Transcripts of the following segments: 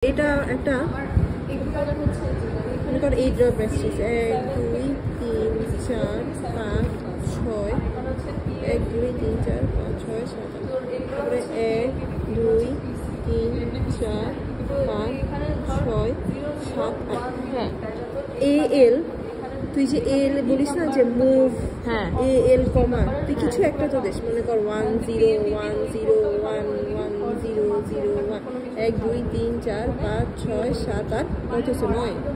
এটা একটা মনে কর এই ড্রপ আসছিস 1 2 3 4 5 6 1 2 3 4 5 6 7 তারপরে 1 2 3 4 5 6 7 8 হ্যাঁ এল তুই যে এল বলিস না যে মুভ হ্যাঁ এল কমা তুই কিছু একটা তো দেশ মনে কর 1 0 1 0 1 1 0 0 1 1 2 3 4 5 6 7 8 কত হচ্ছে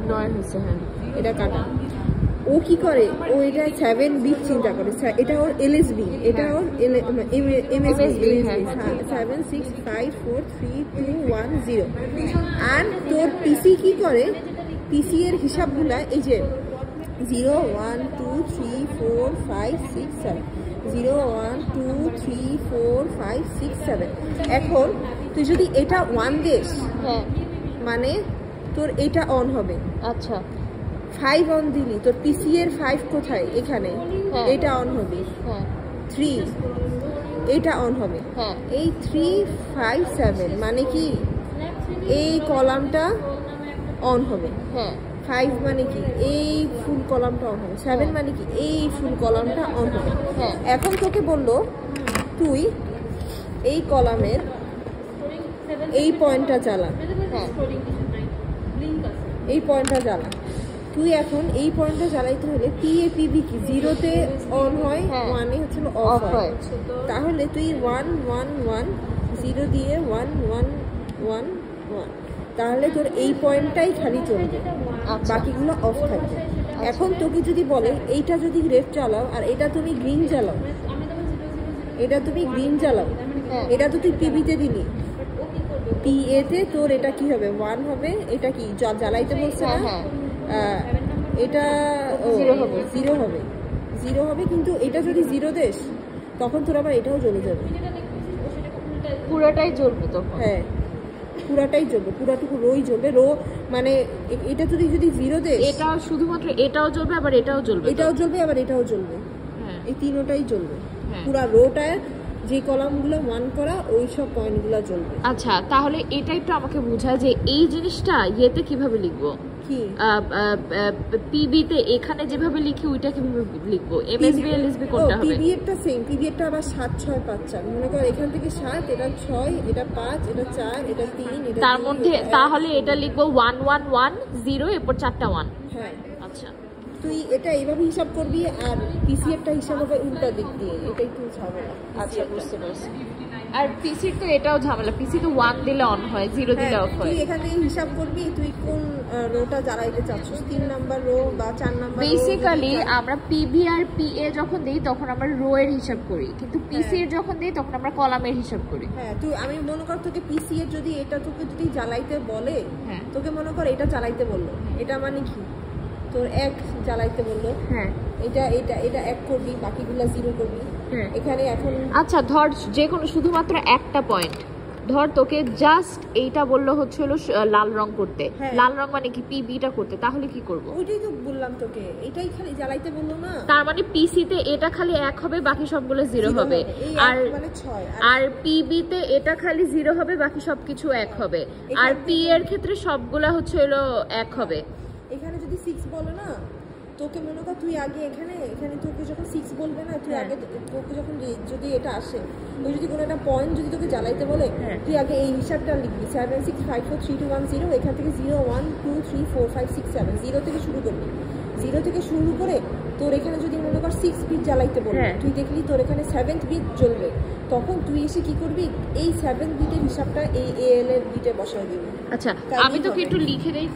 9 হচ্ছে হ্যাঁ এটা কাটা ও কি করে ও এটা 7 বিট চিন্তা করে এটা ওর এলএসবি এটা ওর এমএসবি 7 6 5 4 3 2 1 0 আর তোর পিসি কি করে পিসি এর হিসাবগুলা এই যে 0 1 2 3 4 5 6 7 0 1 2 3 4 5 6 7 এখন তুই যদি এটা 1 দেস হ্যাঁ মানে তোর এটা অন হবে আচ্ছা 5 অন দিলি তোর পিসি এর 5 কোথায় এখানে এটা অন হবে হ্যাঁ 3 এটা অন হবে হ্যাঁ এই 3 5 7 মানে কি এই কলামটা অন হবে হ্যাঁ 5 মানে কি এই ফুল কলামটা অন হবে 7 মানে কি এই ফুল কলামটা অন হবে হ্যাঁ এখন তোকে বললো তুই এই কলামের এই পয়েন্টটা চালা হ্যাঁ এই পয়েন্টটা চালা তুই এখন এই পয়েন্টটা চালাইতে হলে পিএ পিবি কি 0 তে অন হয় 1 এ হচ্ছে অফ হয় তাহলে তুই 1 1 1 0 দিয়ে 1 1 1 1 তাহলে তোর এই পয়েন্টটাই খালি চলবে বাকিগুলো অফ থাকবে এখন তোকে যদি বলে এইটা যদি রেড চালাও আর এটা তুমি গ্রিন চালাও এটা তুমি গ্রিন চালাও এটা তো তুই পিবিতে দিলি পিএ তে তোর এটা কি হবে 1 হবে এটা কি জ্বালাইতে বলছে না এটা 0 হবে 0 হবে 0 হবে কিন্তু এটা যদি 0 দেস তখন তোর আবার এটাও জ্বলে যাবে পুরোটাই জ্বলবে তো হ্যাঁ পুরাটাই জ্বলবে পুরাটুকু রোই জ্বলবে রো মানে এটা যদি 0 দেস এটা শুধুমাত্র এটাও জ্বলবে আবার এটাও জ্বলবে আবার এটাও জ্বলবে হ্যাঁ এই তিনটাই জ্বলবে পুরা রোটা যে কলামগুলো 1 করা ওই সব পয়েন্টগুলো জ্বলবে আচ্ছা তাহলে এটা একটু আমাকে বোঝায় যে এই জিনিসটা ইয়েতে কিভাবে লিখবো কি পিবি তে এখানে যেভাবে লিখি ওইটা কিভাবে লিখবো এমএসবি এলএসবি কোনটা হবে পিবি এরটা সেম পিবি এরটা আবার 7 6 5 4 মনে কর এখান থেকে 7 এটা 6 এটা 5 এটা 4 এটা 3 এটা তার মধ্যে তাহলে এটা লিখবো 1 1 1 0 এরপর 4টা 1 হ্যাঁ আচ্ছা তুই এটা এইভাবে হিসাব করবি আর পিসি এরটা হিসাব হবে উল্টা দিক দিয়ে এটা একটু ঝামেলা আচ্ছা বুঝতে পারছি আর পিসি তো এটাও ঝামেলা পিসি তো 1 দিলে অন হয় 0 দিলে অফ হয় তুই এখানে হিসাব করবি তুই কোন রোটা জ্বালাইতে চাচ্ছিস 3 নাম্বার রো বা 4 নাম্বার রো বেসিক্যালি আমরা পিভি আর পিএ যখন দেই তখন আমরা রো এর হিসাব করি কিন্তু পিসি এর যখন দেই তখন আমরা কলামের হিসাব করি হ্যাঁ তুই আমি মনে কর তোকে পিসি এর যদি এটা তোকে যদি জ্বালাইতে বলে তোকে মনে কর এটা জ্বালাইতে বললো এটা মানে কি তোর 1 জ্বালাইতে বললো হ্যাঁ এটা এটা এটা 1 করবি বাকিগুলো 0 করবি হ্যাঁ এখানে এখন আচ্ছা ধর যে কোনো শুধুমাত্র একটা পয়েন্ট ধর তোকে জাস্ট এইটা বললো হচ্ছে হলো লাল রং করতে লাল রং মানে কি পিবিটা করতে তাহলে কি করব ওইটাই তো বললাম তোকে এটাই খালি জ্বালাইতে বললো না তার মানে পিসি তে এটা খালি 1 হবে বাকি সবগুলো 0 হবে আর মানে 6 আর পিবি তে এটা খালি 0 হবে বাকি সবকিছু 1 হবে আর পি এর ক্ষেত্রে সবগুলা হচ্ছে হলো 1 হবে এখানে যদি 6 বলে না তোকে মনে কর তুই আগে এখানে তোকে যখন 6 বলবে না তুই আগে তোকে যখন যদি এটা আসে তুই যদি কোনো একটা পয়েন্ট যদি তোকে জ্বালাইতে বলে তুই আগে এই হিসাবটা লিখবি 7 6 5 4 3 2 1 0 এখান থেকে 0 1 2 3 4 5 6 7 0 থেকে শুরু করবি 0 থেকে শুরু করে তোর এখানে যদি মনে কর 6 বিট জ্বালাইতে বলে তুই দেখলি তোর এখানে 7th বিট জ্বলবে তখন তুই এসে কি করবি এই 7th বিটের হিসাবটা এই এএল এর বিটে বসায় দিবি আচ্ছা আমি তোকে একটু লিখে দেই